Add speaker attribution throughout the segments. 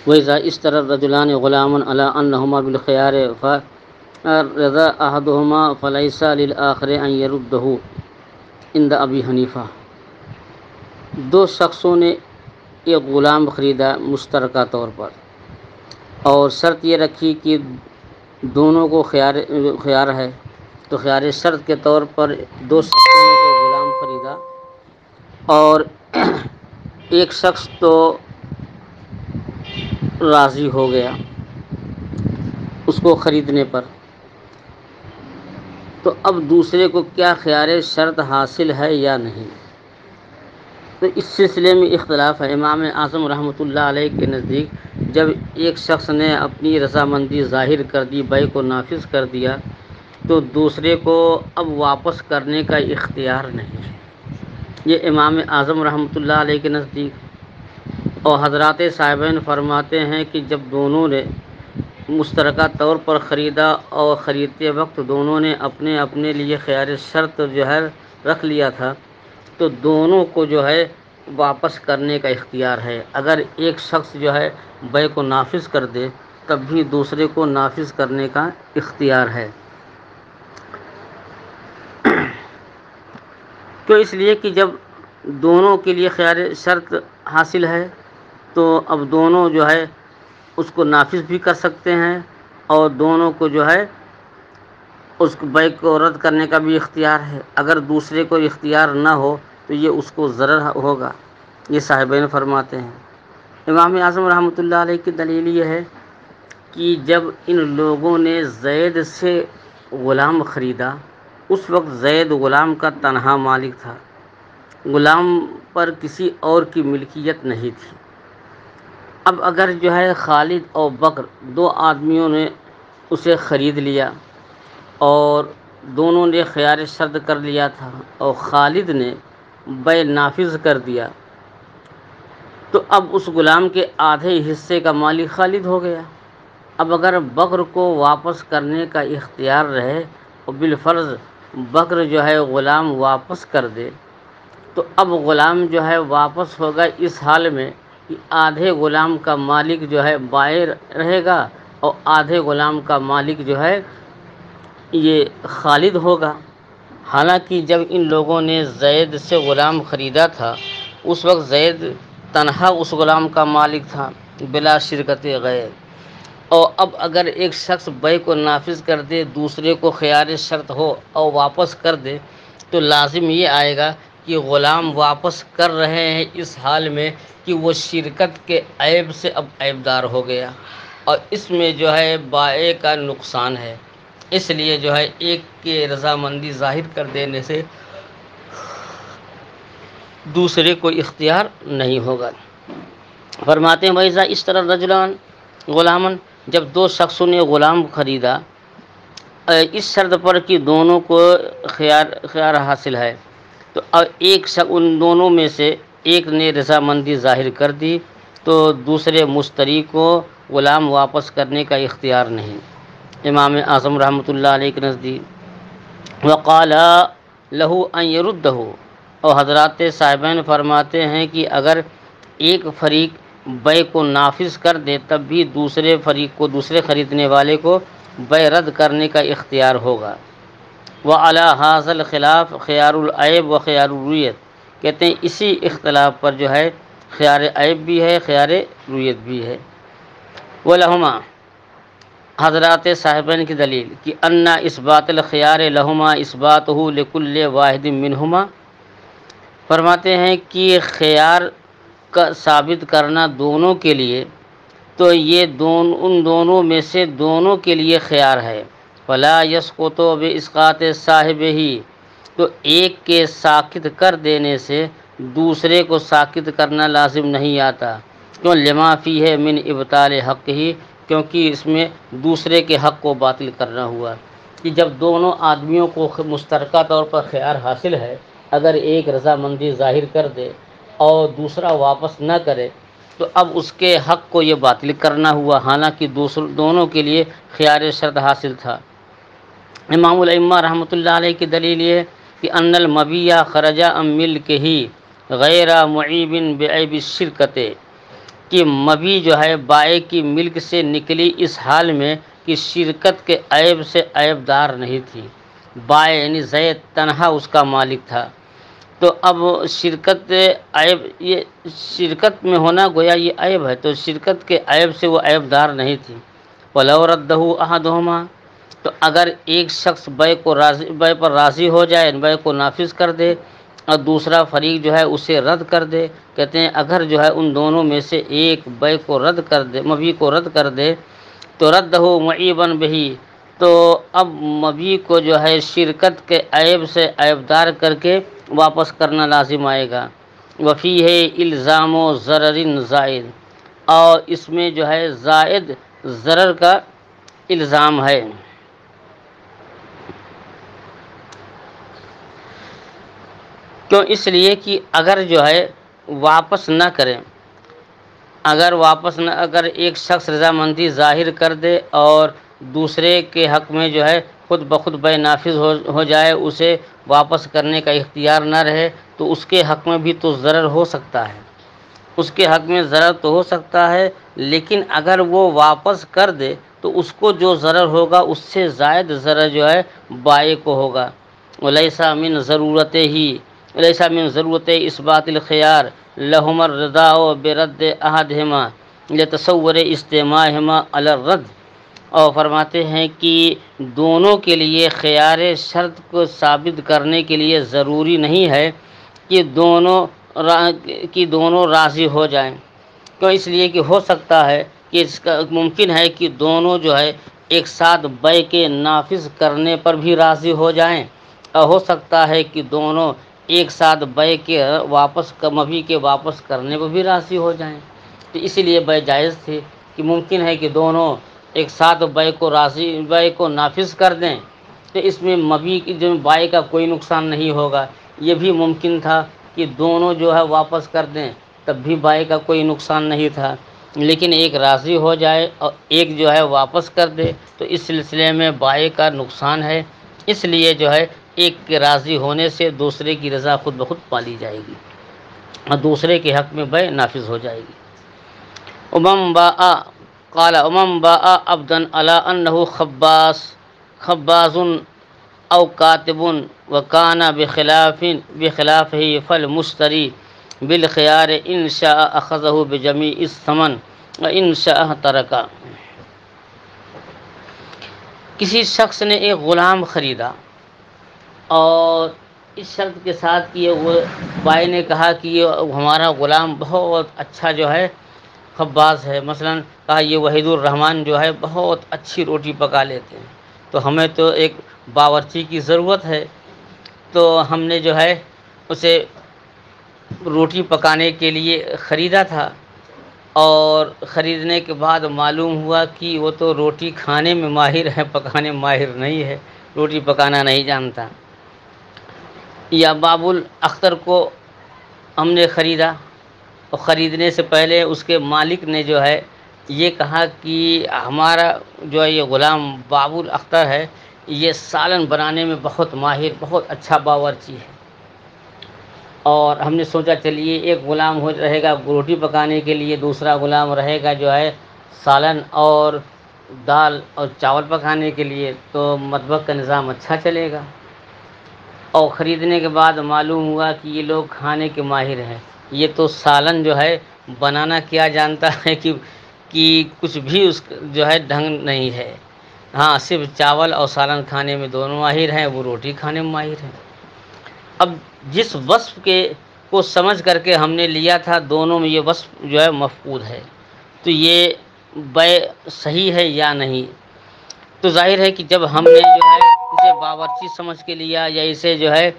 Speaker 1: وإذا اشترى الرجلان غلاما على أنهما بالخيار فرضى أحدهما فليس للآخر أن يرده عند أبي حنیفہ۔ دو شخصوں نے ایک غلام خریدا مشترکہ طور پر، اور شرط یہ رکھی کہ دونوں کو خیار ہے، تو خیار شرط کے طور پر دو شخصوں نے ایک غلام خریدا، اور ایک شخص تو راضی ہو گیا اس کو خریدنے پر، تو اب دوسرے کو کیا خیار شرط حاصل ہے یا نہیں؟ تو اس سلسلے میں اختلاف ہے۔ امام اعظم رحمۃ اللہ علیہ کے نزدیک جب ایک شخص نے اپنی رضامندی ظاہر کر دی، بیع کو نافذ کر دیا، تو دوسرے کو اب واپس کرنے کا اختیار نہیں ہے۔ یہ امام اعظم رحمۃ اللہ علیہ کے نزدیک، اور حضرات صاحبین فرماتے ہیں کہ جب دونوں نے مشترکہ طور پر خریدا اور خریدتے وقت دونوں نے اپنے اپنے لیے خیار شرط جو ہے رکھ لیا تھا، تو دونوں کو جو ہے واپس کرنے کا اختیار ہے۔ اگر ایک شخص جو ہے بیع کو نافذ کر دے تب بھی دوسرے کو نافذ کرنے کا اختیار ہے۔ تو اس لیے کہ جب دونوں کے لیے خیار شرط حاصل ہے تو اب دونوں جو ہے اس کو نافذ بھی کر سکتے ہیں، اور دونوں کو جو ہے اس بیع کو رد کرنے کا بھی اختیار ہے۔ اگر دوسرے کو اختیار نہ ہو تو یہ اس کو ضرر ہوگا، یہ صاحبین فرماتے ہیں۔ امام اعظم رحمۃ اللہ علیہ کی دلیل یہ ہے کہ جب ان لوگوں نے زید سے غلام خریدا، اس وقت زید غلام کا تنہا مالک تھا، غلام پر کسی اور کی ملکیت نہیں تھی۔ اب اگر جو ہے خالد اور بکر دو آدمیوں نے اسے خرید لیا اور دونوں نے خیار شرط کر لیا تھا، اور خالد نے بیع نافذ کر دیا، تو اب اس غلام کے آدھے حصے کا مالک خالد ہو گیا۔ اب اگر بکر کو واپس کرنے کا اختیار رہے اور بالفرض بکر جو ہے غلام واپس کر دے، تو اب غلام جو ہے واپس ہوگا اس حال میں کہ آدھے غلام کا مالک جو ہے بائع رہے گا اور آدھے غلام کا مالک جو ہے یہ خالد ہوگا۔ حالانکہ جب ان لوگوں نے زید سے غلام خریدا تھا اس وقت زید تنہا اس غلام کا مالک تھا بلا شرکت غیر، اور اب اگر ایک شخص بیع کو نافذ کر دے، دوسرے کو خیار شرط ہو اور واپس کر دے، تو لازم یہ آئے گا کہ غلام واپس کر رہے ہیں اس حال میں کہ وہ شرکت کے عیب سے اب عیبدار ہو گیا، اور اس میں جو ہے بائع کا نقصان ہے۔ اس لیے جو ہے ایک کے رضامندی ظاہر کر دینے سے دوسرے کو اختیار نہیں ہوگا۔ فرماتے ہیں وَإِذَا اشْتَرَى الرَّجُلَانِ غُلَامًا، جب دو شخصوں نے غلام خریدا اس شرط پر کہ دونوں کو خیار حاصل ہے، تو ایک ان دونوں میں سے ایک نے رضامندی ظاہر کر دی، تو دوسرے مشتری کو غلام واپس کرنے کا اختیار نہیں۔ امام اعظم رحمۃ اللہ علیہ کے نزدیک وقال لہو ان یردہ، اور حضرات صاحبین فرماتے ہیں کہ اگر ایک فریق بیع کو نافذ کر دے تب بھی دوسرے فریق کو، دوسرے خریدنے والے کو بیع رد کرنے کا اختیار ہوگا۔ وعلی ھذا الخلاف خیار العیب و خیار الرویت، کہتے ہیں اسی اختلاف پر جو ہے خیار عیب بھی ہے، خیار رویت بھی ہے۔ ولہما، حضرات صاحبین کی دلیل کہ ان اثبات الخیار لہما اثباتہ لکل واحد منہما، فرماتے ہیں کہ خیار کا ثابت کرنا دونوں کے لیے، تو یہ ان دونوں میں سے دونوں کے لیے خیار ہے۔ فلا یسقط باسقاط صاحبہ، تو ایک کے ساقط کر دینے سے دوسرے کو ساقط کرنا لازم نہیں آتا، کیوں لما فیہ من ابطال حقہ، کیونکہ اس میں دوسرے کے حق کو باطل کرنا ہوا، کہ جب دونوں آدمیوں کو مشترکہ طور پر خیار حاصل ہے، اگر ایک رضامندی ظاہر کر دے اور دوسرا واپس نہ کرے تو اب اس کے حق کو یہ باطل کرنا ہوا، حالانکہ دونوں کے لیے خیار شرط حاصل تھا۔ امام الائمہ رحمۃ اللہ علیہ کی دلیل یہ ہے کہ ان المبیع خرج عن ملکہ غیر معیب بعیب الشرکۃ، کہ مبی جو ہے بائع کی ملک سے نکلی اس حال میں کہ شرکت کے عیب سے عیب دار نہیں تھی۔ بائع یعنی زید تنہا اس کا مالک تھا، تو اب شرکت عیب، یہ شرکت میں ہونا گویا یہ عیب ہے، تو شرکت کے عیب سے وہ عیب دار نہیں تھی۔ وَلَوْ رَدَّهُ أَحَدُهُمَا، تو اگر ایک شخص بے پر راضی ہو جائے، بے کو نافذ کر دے، اور دوسرا فریق جو ہے اسے رد کر دے، کہتے ہیں اگر جو ہے ان دونوں میں سے ایک بے کو رد کر دے، مبی کو رد کر دے، تو رَدَّهُ مُعِيبًا بِهِ، تو اب مبی کو جو ہے شرکت کے عیب سے عیب دار کر کے واپس کرنا لازم آئے گا۔ وَفِيهِ الزام ضرر زائد، اور اس میں جو ہے زائد ضرر کا الزام ہے۔ کیوں؟ اس لیے کہ اگر جو ہے واپس نہ کریں، اگر ایک شخص رضامندی ظاہر کر دے اور دوسرے کے حق میں جو ہے خود بخود بے نافذ ہو جائے، اسے واپس کرنے کا اختیار نہ رہے، تو اس کے حق میں بھی تو ضرر ہو سکتا ہے، اس کے حق میں ضرر تو ہو سکتا ہے، لیکن اگر وہ واپس کر دے تو اس کو جو ضرر ہوگا اس سے زائد ضرر جو ہے بائع کو ہوگا۔ وَلَيْسَ مِنْ ضرورت اثبات الخيار لهما الرضا برد احدهما لتصور استماعهما على الرد، اور فرماتے ہیں کہ دونوں کے لیے خیار شرط کو ثابت کرنے کے لیے ضروری نہیں ہے کہ دونوں راضی ہو جائیں۔ کیوں؟ اس لیے کہ ہو سکتا ہے کہ اس کا ممکن ہے کہ دونوں جو ہے ایک ساتھ بے کے نافذ کرنے پر بھی راضی ہو جائیں، اور ہو سکتا ہے کہ دونوں ایک ساتھ بے کے مبی کے واپس کرنے پر بھی راضی ہو جائیں، تو اسی لیے بے جائز تھی کہ ممکن ہے کہ دونوں ایک ساتھ بے کو نافذ کر دیں، تو اس میں مبی کی جو بائع کا کوئی نقصان نہیں ہوگا۔ یہ بھی ممکن تھا کہ دونوں جو ہے واپس کر دیں، تب بھی بائع کا کوئی نقصان نہیں تھا، لیکن ایک راضی ہو جائے اور ایک جو ہے واپس کر دے، تو اس سلسلے میں بائع کا نقصان ہے۔ اس لیے جو ہے ایک کے راضی ہونے سے دوسرے کی رضا خود بخود پالی جائے گی اور دوسرے کے حق میں بے نافذ ہو جائے گی۔ امم باء عبدن علی انہ خباز او کاتب وکان بخلافہ فالمشتری بالخیار ان شاء اخذہ بجمیع الثمن وان شاء ترکہ۔ کسی شخص نے ایک غلام خریدا اور اس شرط کے ساتھ کہ وہ بائع نے کہا کہ یہ ہمارا غلام بہت اچھا جو ہے خباز ہے، مثلا کہا یہ وحید الرحمن جو ہے بہت اچھی روٹی پکا لیتے ہیں، تو ہمیں تو ایک باورچی کی ضرورت ہے، تو ہم نے جو ہے اسے روٹی پکانے کے لیے خریدا تھا، اور خریدنے کے بعد معلوم ہوا کہ وہ تو روٹی کھانے میں ماہر ہے، پکانے میں ماہر نہیں ہے، روٹی پکانا نہیں جانتا۔ یا باب الاختر کو ہم نے خریدا، اور خریدنے سے پہلے اس کے مالک نے جو ہے یہ کہا کہ ہمارا جو ہے یہ غلام باب الاختر ہے، یہ سالن بنانے میں بہت ماہر، بہت اچھا باورچی ہے، اور ہم نے سوچا چلیے ایک غلام رہے گا روٹی پکانے کے لیے، دوسرا غلام رہے گا جو ہے سالن اور دال اور چاول پکانے کے لیے، تو مطبخ کا نظام اچھا چلے گا۔ اور خریدنے کے بعد معلوم ہوا کہ یہ لوگ کھانے کے ماہر ہیں، یہ تو سالن جو ہے بنانا کیا جانتا ہے کہ کچھ بھی اس جو ہے ڈھنگ نہیں ہے، ہاں صرف چاول اور سالن کھانے میں دونوں ماہر ہیں، وہ روٹی کھانے میں ماہر ہیں۔ اب جس وصف کو سمجھ کر کے ہم نے لیا تھا، دونوں میں یہ وصف جو ہے مفقود ہے، تو یہ بے صحیح ہے یا نہیں؟ تو ظاہر ہے کہ جب ہم نے جو ہے اسے باورچی سمجھ کے لیا، یا اسے جو ہے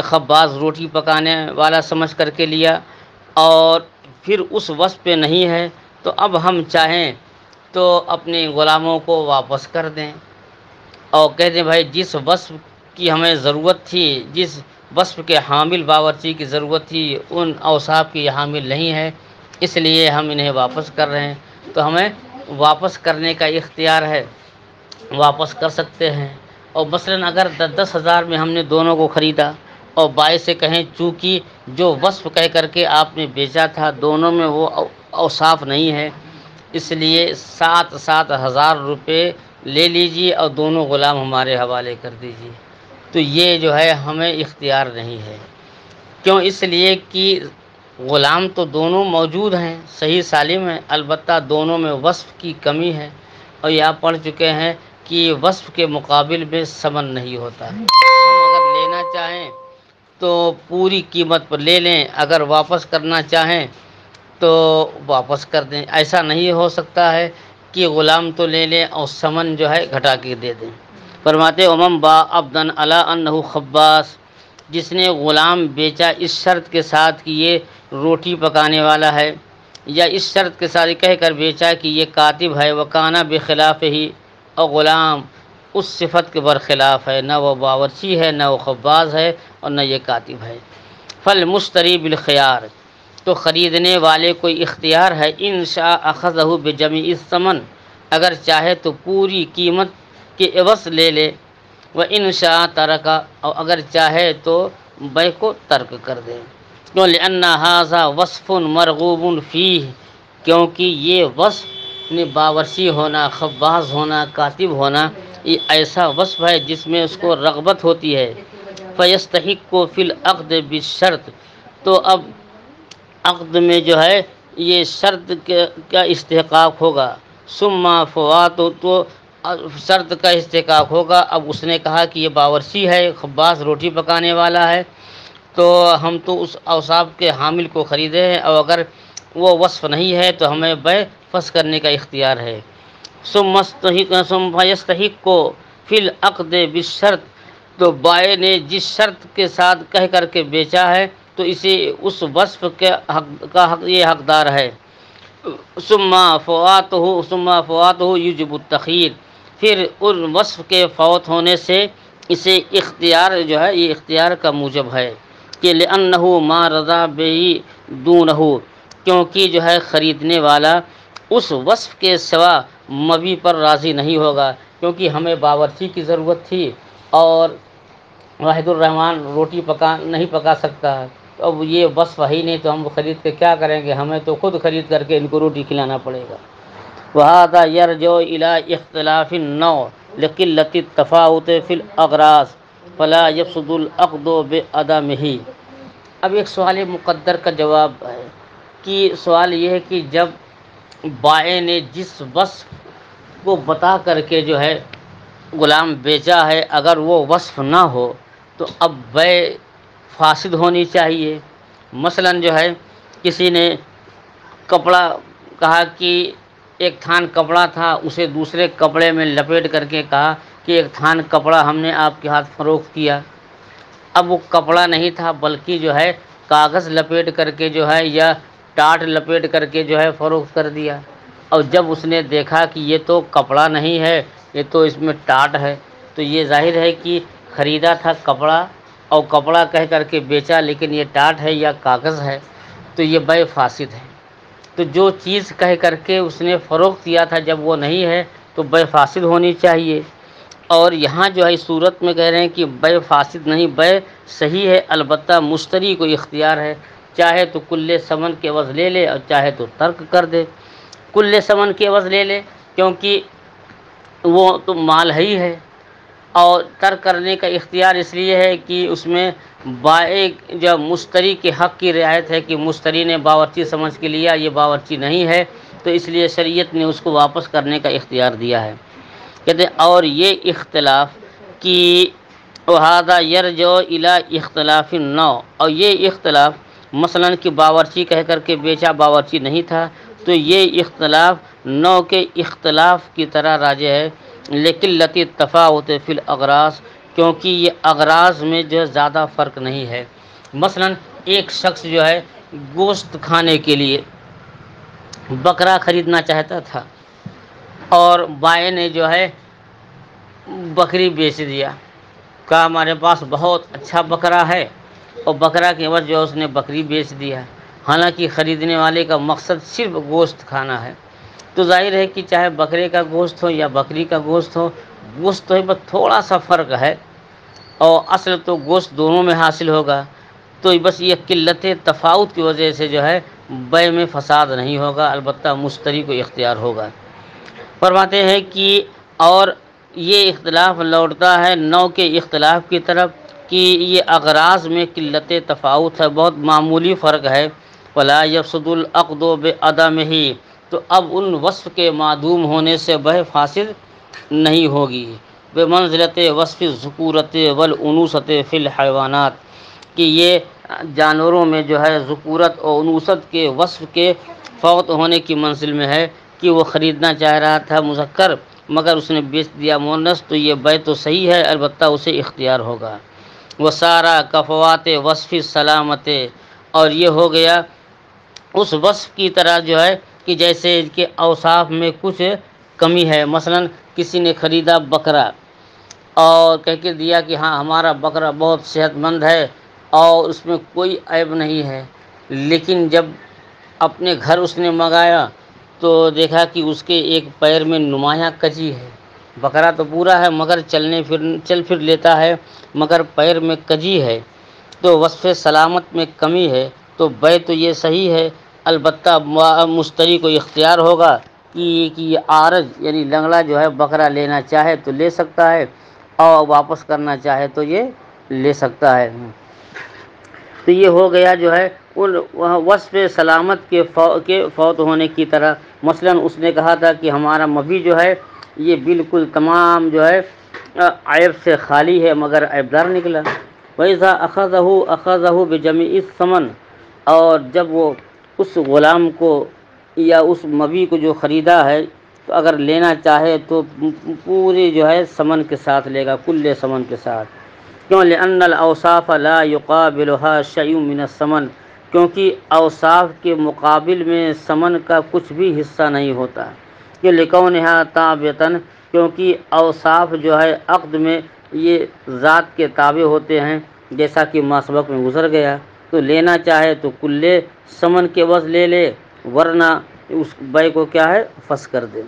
Speaker 1: خباز روٹی پکانے والا سمجھ کر کے لیا، اور پھر اس وصف پہ نہیں ہے، تو اب ہم چاہیں تو اپنے غلاموں کو واپس کر دیں اور کہہ دیں بھائی جس وصف کی ہمیں ضرورت تھی، جس وصف کے حامل باورچی کی ضرورت تھی، ان اوصاف کی یہ حامل نہیں ہے، اس لیے ہم انہیں واپس کر رہے ہیں، تو ہمیں واپس کرنے کا اختیار ہے، واپس کر سکتے ہیں۔ اور مثلا اگر 10,000 میں ہم نے دونوں کو خریدا اور بائع سے کہیں چونکہ جو وصف کہہ کر کے آپ نے بیچا تھا دونوں میں وہ اوصاف نہیں ہے، اس لیے 7,000 روپے لے لیجیے اور دونوں غلام ہمارے حوالے کر دیجیے۔ تو یہ جو ہے ہمیں اختیار نہیں ہے۔ کیوں؟ اس لیے کہ غلام تو دونوں موجود ہیں، صحیح سالم ہیں، البتہ دونوں میں وصف کی کمی ہے، اور یہ آپ پڑھ چکے ہیں کہ وصف کے مقابل میں ثمن نہیں ہوتا۔ ہم اگر لینا چاہیں تو پوری قیمت پر لے لیں، اگر واپس کرنا چاہیں تو واپس کر دیں۔ ایسا نہیں ہو سکتا ہے کہ غلام تو لے لیں اور ثمن جو ہے گھٹا کے دے دیں۔ فرماتے امم با عبدن علی انہ خباز، جس نے غلام بیچا اس شرط کے ساتھ کہ یہ روٹی پکانے والا ہے، یا اس شرط کے ساتھ کہہ کر بیچا کہ یہ کاتب ہے، وکانہ بخلاف ہی، اور غلام اس صفت کے برخلاف ہے، نہ وہ باورچی ہے، نہ وہ خباز ہے، اور نہ یہ کاتب ہے۔ فالمشتری بالخیار، تو خریدنے والے کو اختیار ہے، ان شاء اخذہ بجمیع الثمن، اگر چاہے تو پوری قیمت کے عوض لے لے، وان شاء ترکا، اور اگر چاہے تو بیع کو ترک کر دے۔ کیوں؟ لأن ھذا وصف مرغوب فیہ، کیونکہ یہ وصف باورچی ہونا، خباز ہونا، کاتب ہونا، یہ ایسا وصف ہے جس میں اس کو رغبت ہوتی ہے۔ فیستحق فی العقد بالشرط، تو اب عقد میں جو ہے یہ شرط کا استحقاق ہوگا۔ ثم فوات، تو شرط کا استحقاق ہوگا۔ اب اس نے کہا کہ یہ باورچی ہے، خباز روٹی پکانے والا ہے، تو ہم تو اس اوصاف کے حامل کو خریدے ہیں، اور اگر وہ وصف نہیں ہے تو ہمیں بیع فسخ کرنے کا اختیار ہے۔ ثم یستحق فی العقد بالشرط، تو بائع نے جس شرط کے ساتھ کہہ کر کے بیچا ہے تو اسے اس وصف کا حق یہ حقدار ہے۔ ثم فواتہ یوجب التخییر، پھر ان وصف کے فوت ہونے سے اسے اختیار جو ہے یہ اختیار کا موجب ہے کہ لأنہ ما رضا بہ دونہ، کیونکہ جو ہے خریدنے والا اس وصف کے سوا مبیع پر راضی نہیں ہوگا، کیونکہ ہمیں باورچی کی ضرورت تھی اور واحد الرحمن روٹی نہیں پکا سکتا ہے، تو اب یہ وصف ہی نہیں تو ہم خرید کے کیا کریں گے، ہمیں تو خود خرید کر کے ان کو روٹی کھلانا پڑے گا۔ وَهَذَا يَرْجِعُ إِلَىٰ اخْتِلَافِ النَّوْعِ لِقِلَّةِ التَّفَاوُتِ فِي الْأَغْرَاضِ فَلَا يَفْسُدُ الْعَقْدُ بِعَدَمِهِ۔ اب ایک سوال مقدر کا جواب ہے کہ سوال یہ ہے کہ جب بائع نے جس وصف کو بتا کر کے جو ہے غلام بیچا ہے، اگر وہ وصف نہ ہو تو اب بیع فاسد ہونی چاہیے۔ مثلا جو ہے کسی نے کپڑا کہا کہ ایک تھان کپڑا تھا، اسے دوسرے کپڑے میں لپیٹ کر کے کہا کہ ایک تھان کپڑا ہم نے آپ کے ہاتھ فروخت کیا۔ اب وہ کپڑا نہیں تھا بلکہ جو ہے کاغذ لپیٹ کر کے جو ہے یا ٹاٹ لپیٹ کر کے جو ہے فروخت کر دیا، اور جب اس نے دیکھا کہ یہ تو کپڑا نہیں ہے، یہ تو اس میں ٹاٹ ہے، تو یہ ظاہر ہے کہ خریدا تھا کپڑا اور کپڑا کہہ کر کے بیچا لیکن یہ ٹاٹ ہے یا کاغذ ہے، تو یہ بیع فاسد ہے۔ تو جو چیز کہہ کر کے اس نے فروخت کیا تھا جب وہ نہیں ہے تو بیع فاسد ہونی چاہیے۔ اور یہاں جو ہے اس صورت میں کہہ رہے ہیں کہ بیع فاسد نہیں، بیع صحیح ہے، البتہ مشتری کو اختیار ہے، چاہے تو کل ثمن کے عوض لے لے اور چاہے تو ترک کر دے۔ کل ثمن کے عوض لے لے کیونکہ وہ تو مال ہی ہے، اور ترک کرنے کا اختیار اس لیے ہے کہ اس میں بائع جب مشتری کے حق کی رعایت ہے کہ مشتری نے باورچی سمجھ کے لیا، یہ باورچی نہیں ہے، تو اس لیے شریعت نے اس کو واپس کرنے کا اختیار دیا ہے۔ کہتے ہیں اور یہ اختلاف کی وَهَذَا يَرْجِعُ إِلَىٰ اخْتِلَافِ النَّوْعِ، اور یہ اختلاف مثلا کہ باورچی کہہ کر کے بیچا، باورچی نہیں تھا، تو یہ اختلاف نوع کے اختلاف کی طرح راجع ہے، لِقِلَّةِ التَّفَاوُتِ فِي الْأَغْرَاضِ، کیونکہ یہ اغراض میں جو زیادہ فرق نہیں ہے۔ مثلا ایک شخص جو ہے گوشت کھانے کے لیے بکرا خریدنا چاہتا تھا اور بائع نے جو ہے بکری بیچ دیا، کہا ہمارے پاس بہت اچھا بکرا ہے، اور بکرا کے عوض جو اس نے بکری بیچ دیا، حالانکہ خریدنے والے کا مقصد صرف گوشت کھانا ہے۔ تو ظاہر ہے کہ چاہے بکرے کا گوشت ہو یا بکری کا گوشت ہو، گوشت تو بس تھوڑا سا فرق ہے، اور اصل تو گوشت دونوں میں حاصل ہوگا، تو بس یہ قلت تفاوت کی وجہ سے جو ہے بے میں فساد نہیں ہوگا، البتہ مشتری کو اختیار ہوگا۔ فرماتے ہیں کہ اور یہ اختلاف لوٹتا ہے نوع کے اختلاف کی طرف کہ یہ اغراض میں قلت تفاوت ہے، بہت معمولی فرق ہے۔ ولا یفسد العقد بعدمہ، تو اب ان وصف کے معدوم ہونے سے بہ فاسد نہیں ہوگی۔ بمنزلت وصف الذکورۃ والانوثۃ فی الحیوانات، کہ یہ جانوروں میں جو ہے ذکورت اور انوثت کے وصف کے فوت ہونے کی منزل میں ہے، کہ وہ خریدنا چاہ رہا تھا مذکر مگر اس نے بیچ دیا مؤنث، تو یہ بے تو صحیح ہے، البتہ اسے اختیار ہوگا۔ وہ سارا کفوات وصف سلامت، اور یہ ہو گیا اس وصف کی طرح جو ہے کہ جیسے اس کے اوصاف میں کچھ کمی ہے۔ مثلا کسی نے خریدا بکرا اور کہہ کے دیا کہ ہاں ہمارا بکرا بہت صحت مند ہے اور اس میں کوئی عیب نہیں ہے، لیکن جب اپنے گھر اس نے منگایا تو دیکھا کہ اس کے ایک پیر میں نمایاں کجی ہے۔ بکرا تو پورا ہے مگر چل پھر لیتا ہے، مگر پیر میں کجی ہے، تو وصف سلامت میں کمی ہے، تو بے تو یہ صحیح ہے، البتہ مشتری کو اختیار ہوگا کہ یہ عارض یعنی لنگڑا جو ہے بکرا لینا چاہے تو لے سکتا ہے اور واپس کرنا چاہے تو یہ لے سکتا ہے۔ تو یہ ہو گیا جو ہے ان وصف سلامت کے فوت ہونے کی طرح۔ مثلا اس نے کہا تھا کہ ہمارا مبی جو ہے یہ بالکل تمام جو ہے عیب سے خالی ہے مگر عیبدار نکلا۔ وَإِذَا أَخَذَهُ بِجَمِيعِ الثَّمَنِ، اور جب وہ اس غلام کو یا اس مبی کو جو خریدا ہے تو اگر لینا چاہے تو پوری جو ہے ثمن کے ساتھ لے گا، کل ثمن کے ساتھ۔ کیوں؟ لأن الاوصاف لا يقابلها شيء من الثمن، کیونکہ اوصاف کے مقابل میں ثمن کا کچھ بھی حصہ نہیں ہوتا، کہ لکونھا تابعۃ، کیونکہ اوصاف جو ہے عقد میں یہ ذات کے تابع ہوتے ہیں، جیسا کہ ماسبق میں گزر گیا۔ تو لینا چاہے تو کل ثمن کے عوض لے لے، ورنہ اس بے کو کیا ہے فسخ کر دے۔